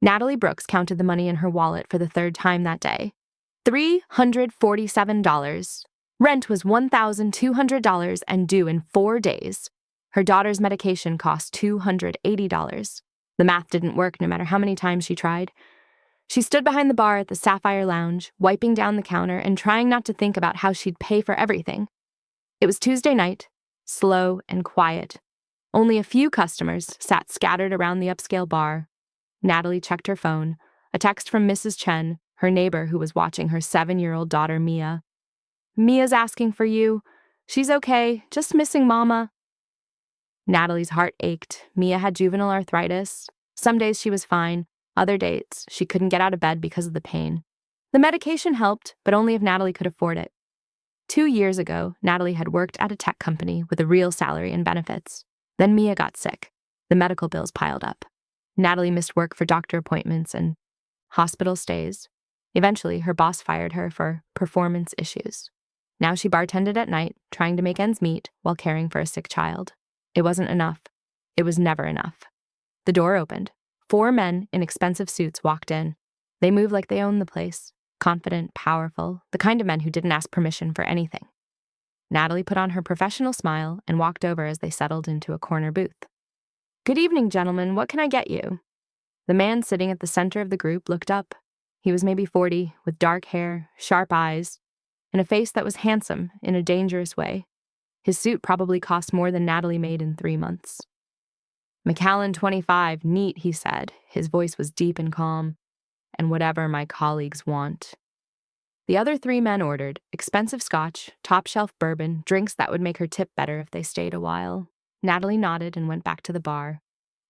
Natalie Brooks counted the money in her wallet for the third time that day. $347. Rent was $1,200 and due in 4 days. Her daughter's medication cost $280. The math didn't work no matter how many times she tried. She stood behind the bar at the Sapphire Lounge, wiping down the counter and trying not to think about how she'd pay for everything. It was Tuesday night, slow and quiet. Only a few customers sat scattered around the upscale bar. Natalie checked her phone, a text from Mrs. Chen, her neighbor who was watching her 7-year-old daughter Mia. "Mia's asking for you. She's okay, just missing Mama." Natalie's heart ached. Mia had juvenile arthritis. Some days she was fine. Other days, she couldn't get out of bed because of the pain. The medication helped, but only if Natalie could afford it. 2 years ago, Natalie had worked at a tech company with a real salary and benefits. Then Mia got sick. The medical bills piled up. Natalie missed work for doctor appointments and hospital stays. Eventually, her boss fired her for performance issues. Now she bartended at night, trying to make ends meet while caring for a sick child. It wasn't enough. It was never enough. The door opened. 4 men in expensive suits walked in. They moved like they owned the place, confident, powerful, the kind of men who didn't ask permission for anything. Natalie put on her professional smile and walked over as they settled into a corner booth. "Good evening, gentlemen. What can I get you?" The man sitting at the center of the group looked up. He was maybe 40, with dark hair, sharp eyes, and a face that was handsome in a dangerous way. His suit probably cost more than Natalie made in 3 months. "McAllen 25, neat," he said. His voice was deep and calm. "And whatever my colleagues want." The other 3 men ordered expensive scotch, top-shelf bourbon, drinks that would make her tip better if they stayed a while. Natalie nodded and went back to the bar.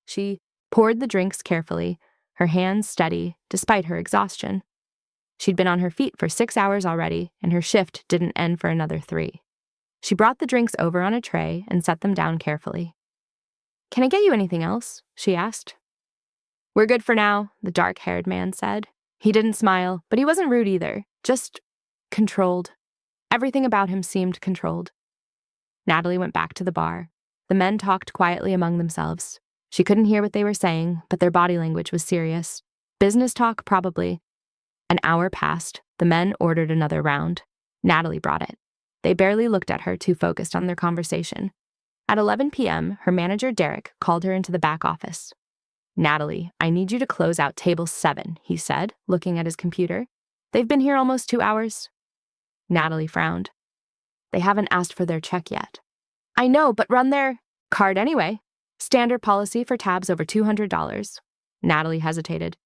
She poured the drinks carefully, her hands steady, despite her exhaustion. She'd been on her feet for 6 hours already, and her shift didn't end for another 3. She brought the drinks over on a tray and set them down carefully. "Can I get you anything else?" she asked. "We're good for now," the dark-haired man said. He didn't smile, but he wasn't rude either, just controlled. Everything about him seemed controlled. Natalie went back to the bar. The men talked quietly among themselves. She couldn't hear what they were saying, but their body language was serious. Business talk, probably. An hour passed. The men ordered another round. Natalie brought it. They barely looked at her, too focused on their conversation. At 11 p.m., her manager, Derek, called her into the back office. "Natalie, I need you to close out table 7, he said, looking at his computer. "They've been here almost 2 hours. Natalie frowned. "They haven't asked for their check yet." "I know, but run their card anyway. Standard policy for tabs over $200. Natalie hesitated.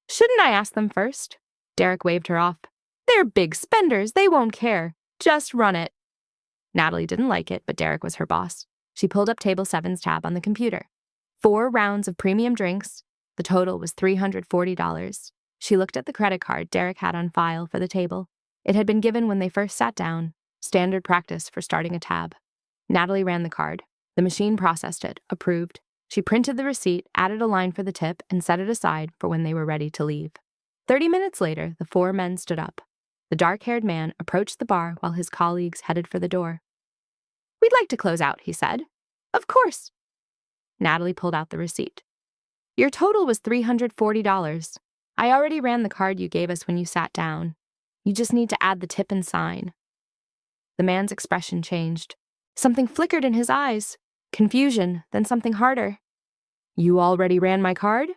"Shouldn't I ask them first?" Derek waved her off. "They're big spenders. They won't care. Just run it." Natalie didn't like it, but Derek was her boss. She pulled up table 7's tab on the computer. 4 rounds of premium drinks. The total was $340. She looked at the credit card Derek had on file for the table. It had been given when they first sat down, standard practice for starting a tab. Natalie ran the card. The machine processed it, approved. She printed the receipt, added a line for the tip, and set it aside for when they were ready to leave. 30 minutes later, the 4 men stood up. The dark-haired man approached the bar while his colleagues headed for the door. "We'd like to close out," he said. "Of course." Natalie pulled out the receipt. "Your total was $340. I already ran the card you gave us when you sat down. You just need to add the tip and sign." The man's expression changed. Something flickered in his eyes. Confusion, then something harder. "You already ran my card?"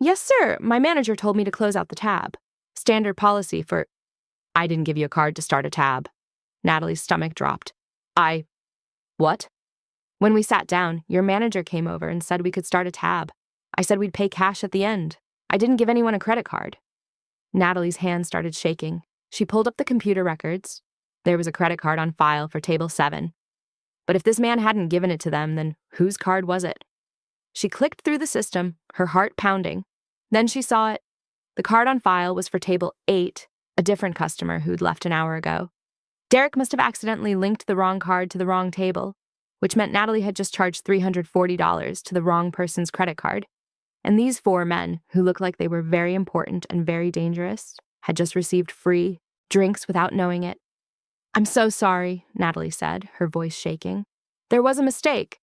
"Yes, sir. My manager told me to close out the tab. Standard policy for—" "I didn't give you a card to start a tab." Natalie's stomach dropped. What? "When we sat down, your manager came over and said we could start a tab. I said we'd pay cash at the end. I didn't give anyone a credit card." Natalie's hand started shaking. She pulled up the computer records. There was a credit card on file for table 7. But if this man hadn't given it to them, then whose card was it? She clicked through the system, her heart pounding. Then she saw it. The card on file was for table 8, a different customer who'd left an hour ago. Derek must have accidentally linked the wrong card to the wrong table, which meant Natalie had just charged $340 to the wrong person's credit card. And these 4 men, who looked like they were very important and very dangerous, had just received free drinks without knowing it. "I'm so sorry," Natalie said, her voice shaking. "There was a mistake.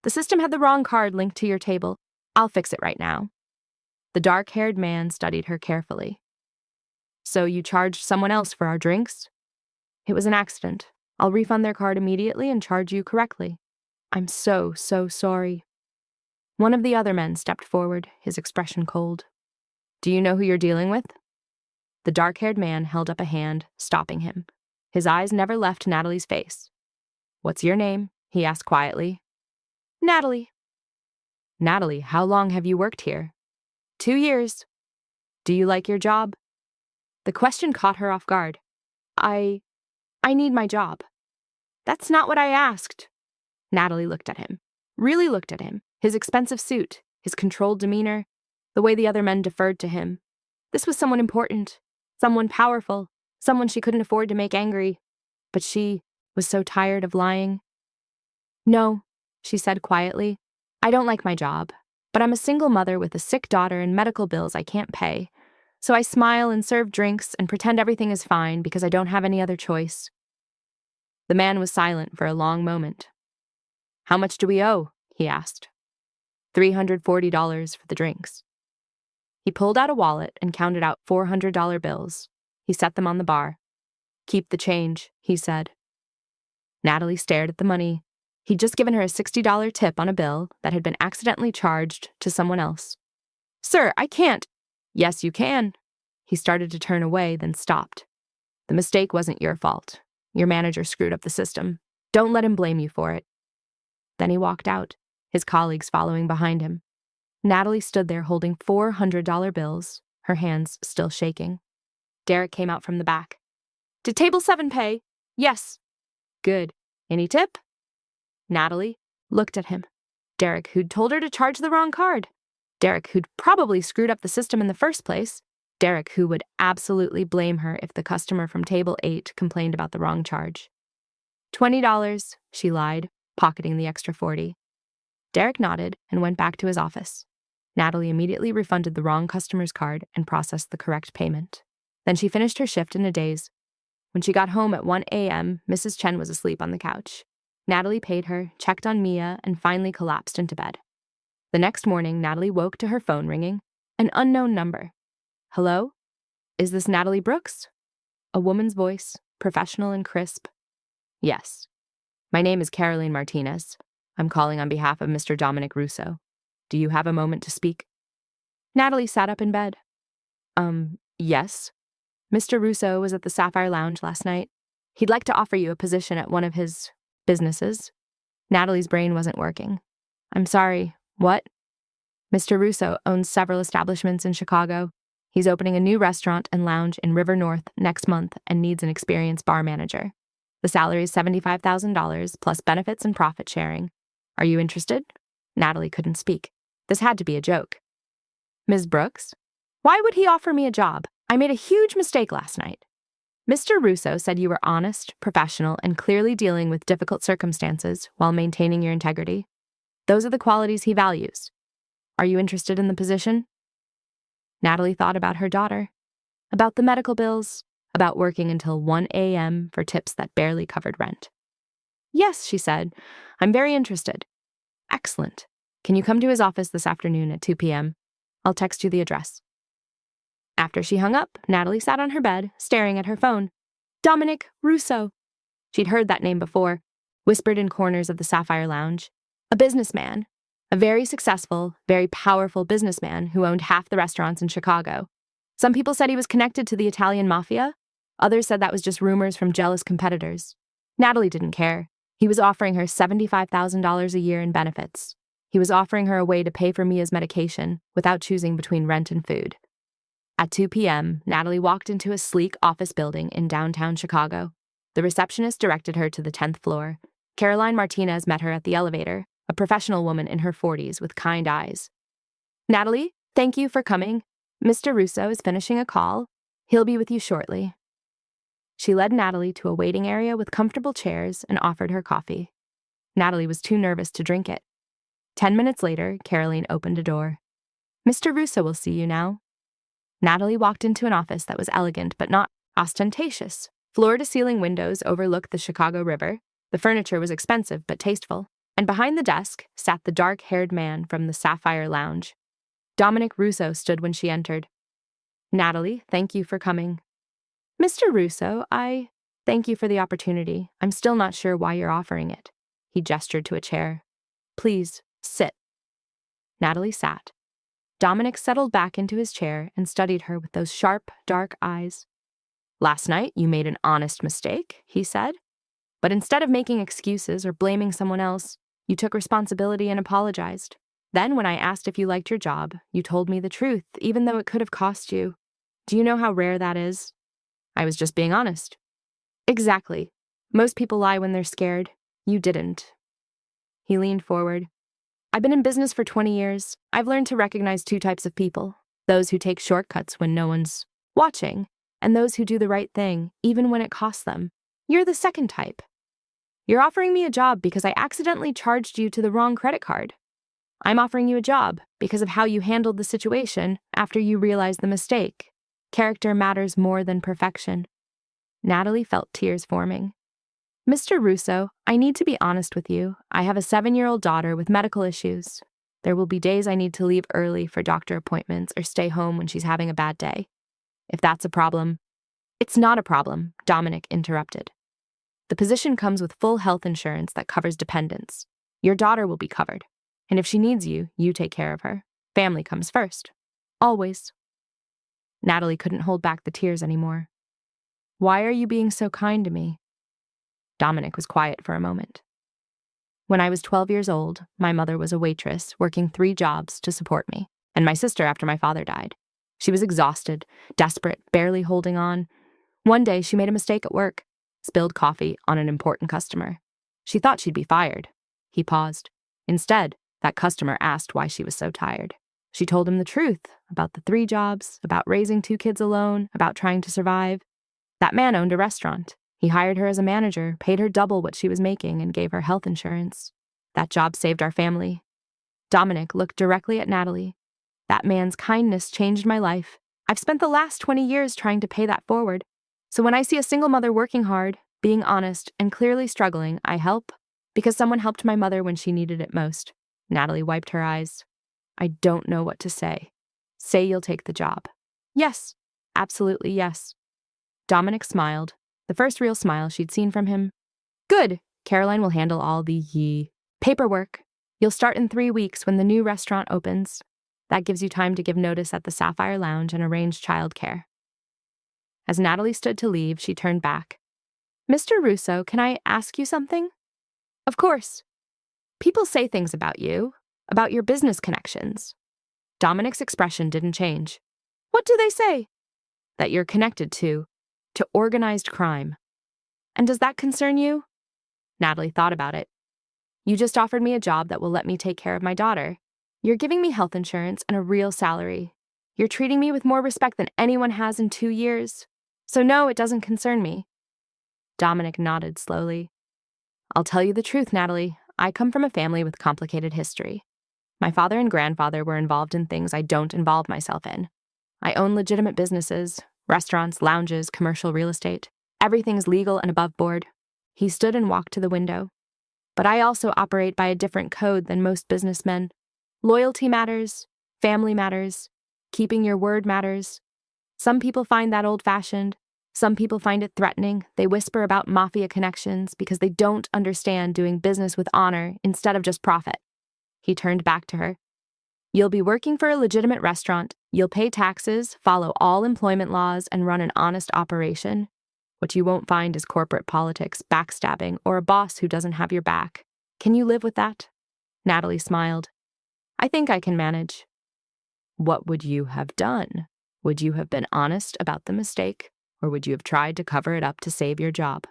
The system had the wrong card linked to your table. I'll fix it right now." The dark-haired man studied her carefully. So you charged someone else for our drinks? It was an accident. I'll refund their card immediately and charge you correctly. I'm so sorry. One of the other men stepped forward, his expression cold. Do you know who you're dealing with? The dark-haired man held up a hand, stopping him. His eyes never left Natalie's face. What's your name? He asked quietly. Natalie. Natalie, how long have you worked here? 2 years. Do you like your job? The question caught her off guard. I need my job. That's not what I asked. Natalie looked at him, really looked at him, his expensive suit, his controlled demeanor, the way the other men deferred to him. This was someone important, someone powerful, someone she couldn't afford to make angry. But she was so tired of lying. No, she said quietly. I don't like my job, but I'm a single mother with a sick daughter and medical bills I can't pay. So I smile and serve drinks and pretend everything is fine because I don't have any other choice. The man was silent for a long moment. How much do we owe? He asked. $340 for the drinks. He pulled out a wallet and counted out $400 bills. He set them on the bar. Keep the change, he said. Natalie stared at the money. He'd just given her a $60 tip on a bill that had been accidentally charged to someone else. Sir, I can't. Yes, you can. He started to turn away, then stopped. The mistake wasn't your fault. Your manager screwed up the system. Don't let him blame you for it. Then he walked out, his colleagues following behind him. Natalie stood there holding $400 bills, her hands still shaking. Derek came out from the back. Did table 7 pay? Yes. Good. Any tip? Natalie looked at him. Derek, who'd told her to charge the wrong card. Derek, who'd probably screwed up the system in the first place. Derek, who would absolutely blame her if the customer from table 8 complained about the wrong charge. $20, she lied, pocketing the extra 40. Derek nodded and went back to his office. Natalie immediately refunded the wrong customer's card and processed the correct payment. Then she finished her shift in a daze. When she got home at 1 a.m., Mrs. Chen was asleep on the couch. Natalie paid her, checked on Mia, and finally collapsed into bed. The next morning, Natalie woke to her phone ringing. An unknown number. Hello? Is this Natalie Brooks? A woman's voice, professional and crisp. Yes. My name is Caroline Martinez. I'm calling on behalf of Mr. Dominic Russo. Do you have a moment to speak? Natalie sat up in bed. Yes. Mr. Russo was at the Sapphire Lounge last night. He'd like to offer you a position at one of his businesses. Natalie's brain wasn't working. I'm sorry, what? Mr. Russo owns several establishments in Chicago. He's opening a new restaurant and lounge in River North next month and needs an experienced bar manager. The salary is $75,000 plus benefits and profit sharing. Are you interested? Natalie couldn't speak. This had to be a joke. Ms. Brooks? Why would he offer me a job? I made a huge mistake last night. Mr. Russo said you were honest, professional, and clearly dealing with difficult circumstances while maintaining your integrity. Those are the qualities he values. Are you interested in the position? Natalie thought about her daughter, about the medical bills, about working until 1 a.m. for tips that barely covered rent. Yes, she said. I'm very interested. Excellent. Can you come to his office this afternoon at 2 p.m.? I'll text you the address. After she hung up, Natalie sat on her bed, staring at her phone. Dominic Russo. She'd heard that name before, whispered in corners of the Sapphire Lounge. A businessman. A very successful, very powerful businessman who owned half the restaurants in Chicago. Some people said he was connected to the Italian Mafia. Others said that was just rumors from jealous competitors. Natalie didn't care. He was offering her $75,000 a year in benefits. He was offering her a way to pay for Mia's medication without choosing between rent and food. At 2 p.m., Natalie walked into a sleek office building in downtown Chicago. The receptionist directed her to the 10th floor. Caroline Martinez met her at the elevator, a professional woman in her 40s with kind eyes. Natalie, thank you for coming. Mr. Russo is finishing a call. He'll be with you shortly. She led Natalie to a waiting area with comfortable chairs and offered her coffee. Natalie was too nervous to drink it. 10 minutes later, Caroline opened a door. Mr. Russo will see you now. Natalie walked into an office that was elegant but not ostentatious. Floor-to-ceiling windows overlooked the Chicago River. The furniture was expensive but tasteful. And behind the desk sat the dark-haired man from the Sapphire Lounge. Dominic Russo stood when she entered. "Natalie, thank you for coming." "Mr. Russo, thank you for the opportunity. I'm still not sure why you're offering it." He gestured to a chair. "Please, sit." Natalie sat. Dominic settled back into his chair and studied her with those sharp, dark eyes. "Last night, you made an honest mistake," he said. "But instead of making excuses or blaming someone else, you took responsibility and apologized. Then, when I asked if you liked your job, you told me the truth, even though it could have cost you. Do you know how rare that is?" "I was just being honest." "Exactly. Most people lie when they're scared. You didn't." He leaned forward. "I've been in business for 20 years. I've learned to recognize two types of people: those who take shortcuts when no one's watching, and those who do the right thing, even when it costs them. You're the second type. You're offering me a job because I accidentally charged you to the wrong credit card. I'm offering you a job because of how you handled the situation after you realized the mistake. Character matters more than perfection." Natalie felt tears forming. "Mr. Russo, I need to be honest with you. I have a 7-year-old daughter with medical issues. There will be days I need to leave early for doctor appointments or stay home when she's having a bad day. If that's a problem—" "It's not a problem," Dominic interrupted. "The position comes with full health insurance that covers dependents. Your daughter will be covered. And if she needs you, you take care of her. Family comes first. Always." Natalie couldn't hold back the tears anymore. "Why are you being so kind to me?" Dominic was quiet for a moment. "When I was 12 years old, my mother was a waitress, working 3 jobs to support me, and my sister after my father died. She was exhausted, desperate, barely holding on. One day, she made a mistake at work, spilled coffee on an important customer. She thought she'd be fired." He paused. "Instead, that customer asked why she was so tired. She told him the truth about the 3 jobs, about raising 2 kids alone, about trying to survive. That man owned a restaurant. He hired her as a manager, paid her double what she was making, and gave her health insurance. That job saved our family." Dominic looked directly at Natalie. "That man's kindness changed my life. I've spent the last 20 years trying to pay that forward. So when I see a single mother working hard, being honest, and clearly struggling, I help, because someone helped my mother when she needed it most." Natalie wiped her eyes. "I don't know what to say. Say you'll take the job." "Yes, absolutely yes." Dominic smiled, the first real smile she'd seen from him. "Good. Caroline will handle all the paperwork. You'll start in 3 weeks when the new restaurant opens. That gives you time to give notice at the Sapphire Lounge and arrange childcare." As Natalie stood to leave, she turned back. "Mr. Russo, can I ask you something?" "Of course." "People say things about you, about your business connections." Dominic's expression didn't change. "What do they say?" "That you're connected to organized crime." "And does that concern you?" Natalie thought about it. "You just offered me a job that will let me take care of my daughter. You're giving me health insurance and a real salary. You're treating me with more respect than anyone has in 2 years. So no, it doesn't concern me." Dominic nodded slowly. "I'll tell you the truth, Natalie. I come from a family with complicated history. My father and grandfather were involved in things I don't involve myself in. I own legitimate businesses, restaurants, lounges, commercial real estate. Everything's legal and above board." He stood and walked to the window. "But I also operate by a different code than most businessmen. Loyalty matters, family matters, keeping your word matters. Some people find that old-fashioned. Some people find it threatening. They whisper about mafia connections because they don't understand doing business with honor instead of just profit." He turned back to her. "You'll be working for a legitimate restaurant. You'll pay taxes, follow all employment laws, and run an honest operation. What you won't find is corporate politics, backstabbing, or a boss who doesn't have your back. Can you live with that?" Natalie smiled. "I think I can manage." "What would you have done? Would you have been honest about the mistake, or would you have tried to cover it up to save your job?"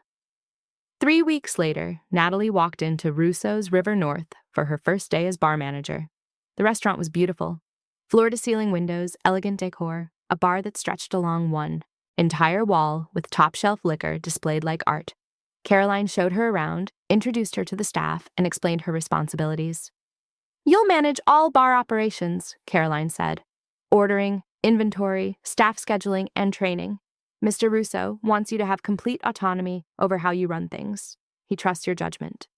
3 weeks later, Natalie walked into Russo's River North for her first day as bar manager. The restaurant was beautiful. Floor-to-ceiling windows, elegant decor, a bar that stretched along one entire wall with top-shelf liquor displayed like art. Caroline showed her around, introduced her to the staff, and explained her responsibilities. "You'll manage all bar operations," Caroline said. "Ordering, inventory, staff scheduling, and training. Mr. Russo wants you to have complete autonomy over how you run things. He trusts your judgment."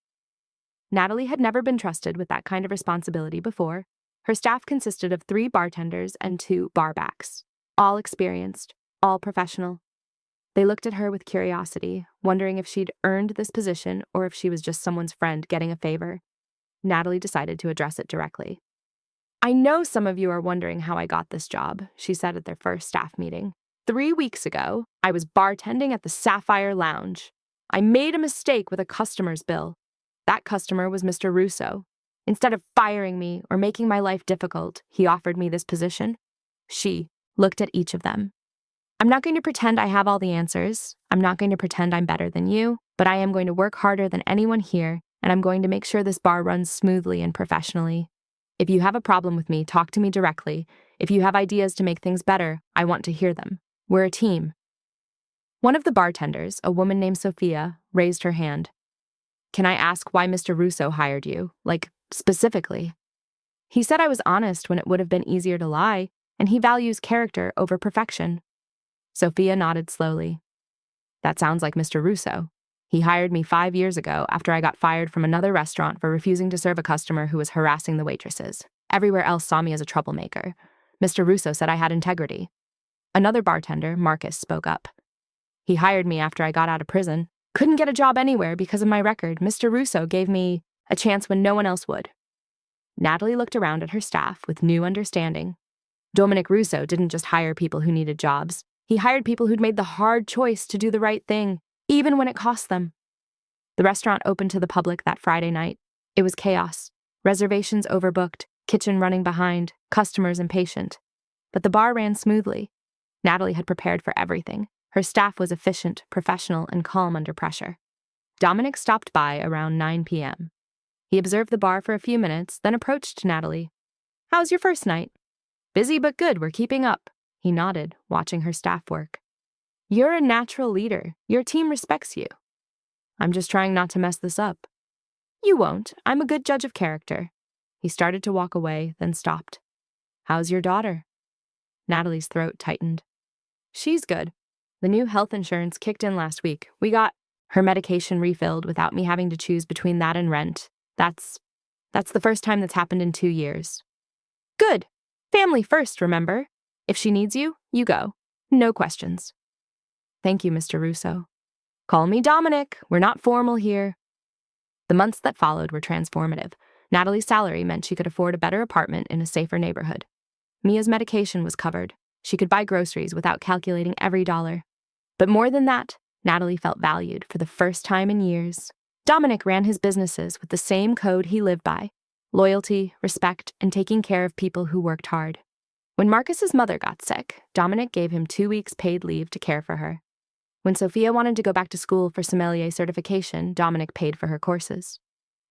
Natalie had never been trusted with that kind of responsibility before. Her staff consisted of 3 bartenders and 2 barbacks, all experienced, all professional. They looked at her with curiosity, wondering if she'd earned this position or if she was just someone's friend getting a favor. Natalie decided to address it directly. "I know some of you are wondering how I got this job," she said at their first staff meeting. 3 weeks ago, I was bartending at the Sapphire Lounge. I made a mistake with a customer's bill. That customer was Mr. Russo. Instead of firing me or making my life difficult, he offered me this position. She looked at each of them. "I'm not going to pretend I have all the answers. I'm not going to pretend I'm better than you, but I am going to work harder than anyone here, and I'm going to make sure this bar runs smoothly and professionally. If you have a problem with me, talk to me directly. If you have ideas to make things better, I want to hear them. We're a team." One of the bartenders, a woman named Sophia, raised her hand. "Can I ask why Mr. Russo hired you? Like, specifically?" "He said I was honest when it would have been easier to lie, and he values character over perfection." Sophia nodded slowly. "That sounds like Mr. Russo. He hired me 5 years ago after I got fired from another restaurant for refusing to serve a customer who was harassing the waitresses. Everywhere else saw me as a troublemaker. Mr. Russo said I had integrity." Another bartender, Marcus, spoke up. "He hired me after I got out of prison. Couldn't get a job anywhere because of my record. Mr. Russo gave me a chance when no one else would." Natalie looked around at her staff with new understanding. Dominic Russo didn't just hire people who needed jobs. He hired people who'd made the hard choice to do the right thing, even when it cost them. The restaurant opened to the public that Friday night. It was chaos. Reservations overbooked, kitchen running behind, customers impatient. But the bar ran smoothly. Natalie had prepared for everything. Her staff was efficient, professional, and calm under pressure. Dominic stopped by around 9 p.m. He observed the bar for a few minutes, then approached Natalie. "How's your first night?" "Busy but good, we're keeping up." He nodded, watching her staff work. "You're a natural leader. Your team respects you." "I'm just trying not to mess this up." "You won't. I'm a good judge of character." He started to walk away, then stopped. "How's your daughter?" Natalie's throat tightened. "She's good. The new health insurance kicked in last week. We got her medication refilled without me having to choose between that and rent. That's the first time that's happened in 2 years." "Good. Family first, remember? If she needs you, you go. No questions." "Thank you, Mr. Russo." "Call me Dominic. We're not formal here." The months that followed were transformative. Natalie's salary meant she could afford a better apartment in a safer neighborhood. Mia's medication was covered. She could buy groceries without calculating every dollar. But more than that, Natalie felt valued for the first time in years. Dominic ran his businesses with the same code he lived by: loyalty, respect, and taking care of people who worked hard. When Marcus's mother got sick, Dominic gave him 2 weeks paid leave to care for her. When Sophia wanted to go back to school for sommelier certification, Dominic paid for her courses.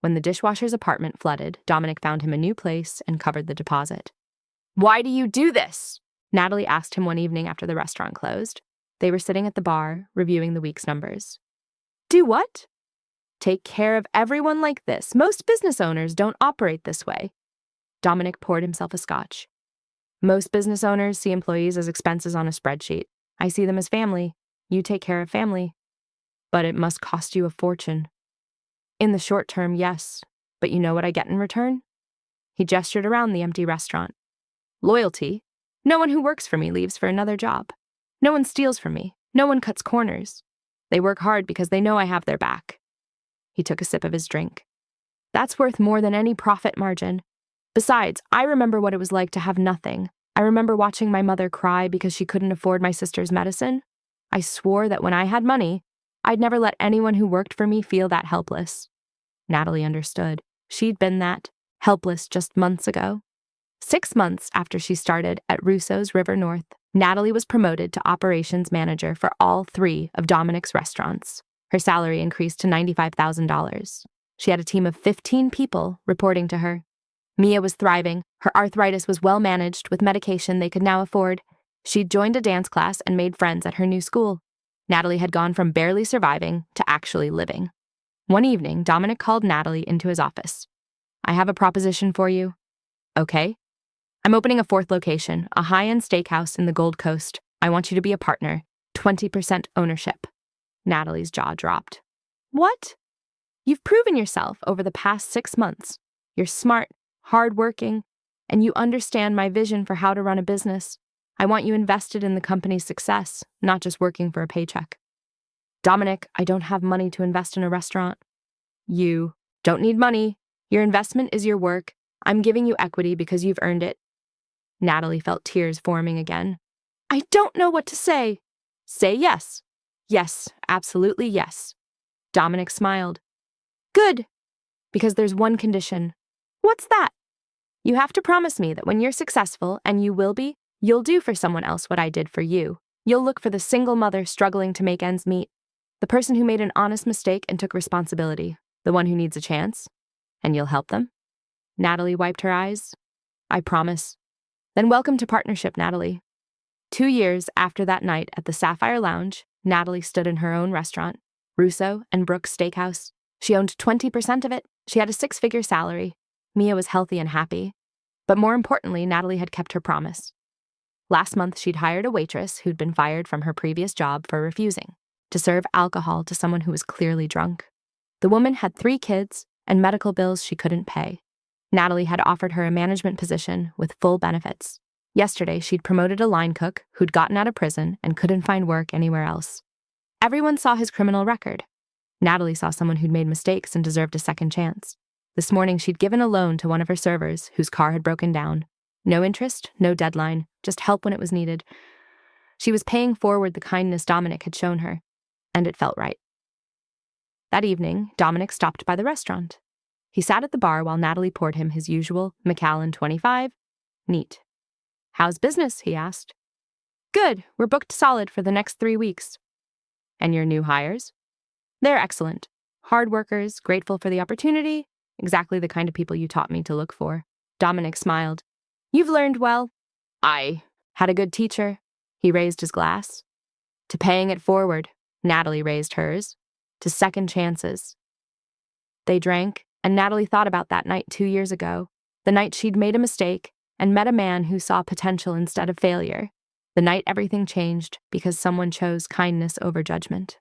When the dishwasher's apartment flooded, Dominic found him a new place and covered the deposit. "Why do you do this?" Natalie asked him one evening after the restaurant closed. They were sitting at the bar, reviewing the week's numbers. "Do what?" "Take care of everyone like this. Most business owners don't operate this way." Dominic poured himself a scotch. "Most business owners see employees as expenses on a spreadsheet. I see them as family. You take care of family. But it must cost you a fortune." "In the short term, yes. But you know what I get in return?" He gestured around the empty restaurant. "Loyalty. No one who works for me leaves for another job. No one steals from me. No one cuts corners. They work hard because they know I have their back." He took a sip of his drink. "That's worth more than any profit margin. Besides, I remember what it was like to have nothing. I remember watching my mother cry because she couldn't afford my sister's medicine. I swore that when I had money, I'd never let anyone who worked for me feel that helpless." Natalie understood. She'd been that, helpless just months ago. 6 months after she started at Russo's River North, Natalie was promoted to operations manager for all 3 of Dominic's restaurants. Her salary increased to $95,000. She had a team of 15 people reporting to her. Mia was thriving. Her arthritis was well managed with medication they could now afford. She'd joined a dance class and made friends at her new school. Natalie had gone from barely surviving to actually living. One evening, Dominic called Natalie into his office. "I have a proposition for you." "Okay." "I'm opening a 4th location, a high-end steakhouse in the Gold Coast. I want you to be a partner, 20% ownership." Natalie's jaw dropped. "What?" "You've proven yourself over the past 6 months. You're smart, hardworking. And you understand my vision for how to run a business. I want you invested in the company's success, not just working for a paycheck. Dominic, I don't have money to invest in a restaurant. You don't need money. Your investment is your work. I'm giving you equity because you've earned it. Natalie felt tears forming again. I don't know what to say. Say yes. Yes, absolutely yes. Dominic smiled. Good. Because there's one condition. What's that? You have to promise me that when you're successful, and you will be, you'll do for someone else what I did for you. You'll look for the single mother struggling to make ends meet, the person who made an honest mistake and took responsibility, the one who needs a chance, and you'll help them. Natalie wiped her eyes. I promise. Then welcome to partnership, Natalie. 2 years after that night at the Sapphire Lounge, Natalie stood in her own restaurant, Russo and Brooks Steakhouse. She owned 20% of it. She had a 6-figure salary. Mia was healthy and happy. But more importantly, Natalie had kept her promise. Last month, she'd hired a waitress who'd been fired from her previous job for refusing to serve alcohol to someone who was clearly drunk. The woman had 3 kids and medical bills she couldn't pay. Natalie had offered her a management position with full benefits. Yesterday, she'd promoted a line cook who'd gotten out of prison and couldn't find work anywhere else. Everyone saw his criminal record. Natalie saw someone who'd made mistakes and deserved a second chance. This morning, she'd given a loan to one of her servers whose car had broken down. No interest, no deadline, just help when it was needed. She was paying forward the kindness Dominic had shown her, and it felt right. That evening, Dominic stopped by the restaurant. He sat at the bar while Natalie poured him his usual Macallan 25. Neat. How's business? He asked. Good, we're booked solid for the next 3 weeks. And your new hires? They're excellent. Hard workers, grateful for the opportunity, exactly the kind of people you taught me to look for. Dominic smiled. You've learned well. I had a good teacher. He raised his glass. To paying it forward, Natalie raised hers. To second chances. They drank, and Natalie thought about that night 2 years ago, the night she'd made a mistake and met a man who saw potential instead of failure, the night everything changed because someone chose kindness over judgment.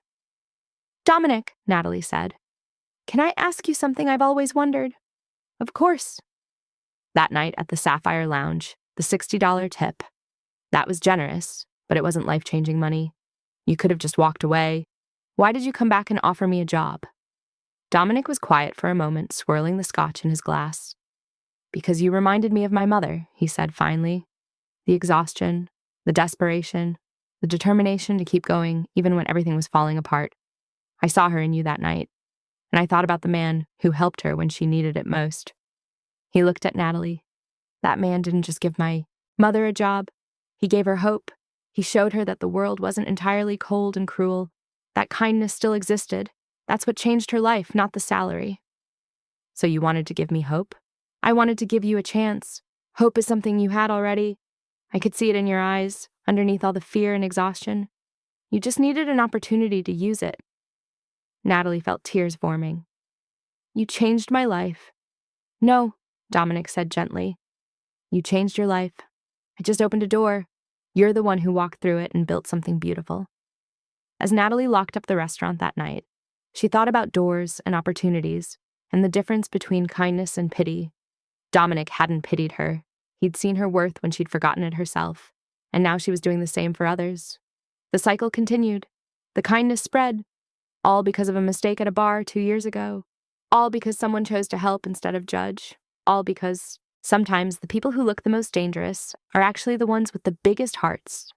Dominic, Natalie said, can I ask you something I've always wondered? Of course. That night at the Sapphire Lounge, the $60 tip. That was generous, but it wasn't life-changing money. You could have just walked away. Why did you come back and offer me a job? Dominic was quiet for a moment, swirling the scotch in his glass. Because you reminded me of my mother, he said finally. The exhaustion, the desperation, the determination to keep going even when everything was falling apart. I saw her in you that night, and I thought about the man who helped her when she needed it most. He looked at Natalie. That man didn't just give my mother a job. He gave her hope. He showed her that the world wasn't entirely cold and cruel, that kindness still existed. That's what changed her life, not the salary. So you wanted to give me hope? I wanted to give you a chance. Hope is something you had already. I could see it in your eyes, underneath all the fear and exhaustion. You just needed an opportunity to use it. Natalie felt tears forming. You changed my life. No, Dominic said gently. You changed your life. I just opened a door. You're the one who walked through it and built something beautiful. As Natalie locked up the restaurant that night, she thought about doors and opportunities and the difference between kindness and pity. Dominic hadn't pitied her. He'd seen her worth when she'd forgotten it herself, and now she was doing the same for others. The cycle continued. The kindness spread, all because of a mistake at a bar 2 years ago, all because someone chose to help instead of judge, all because sometimes the people who look the most dangerous are actually the ones with the biggest hearts.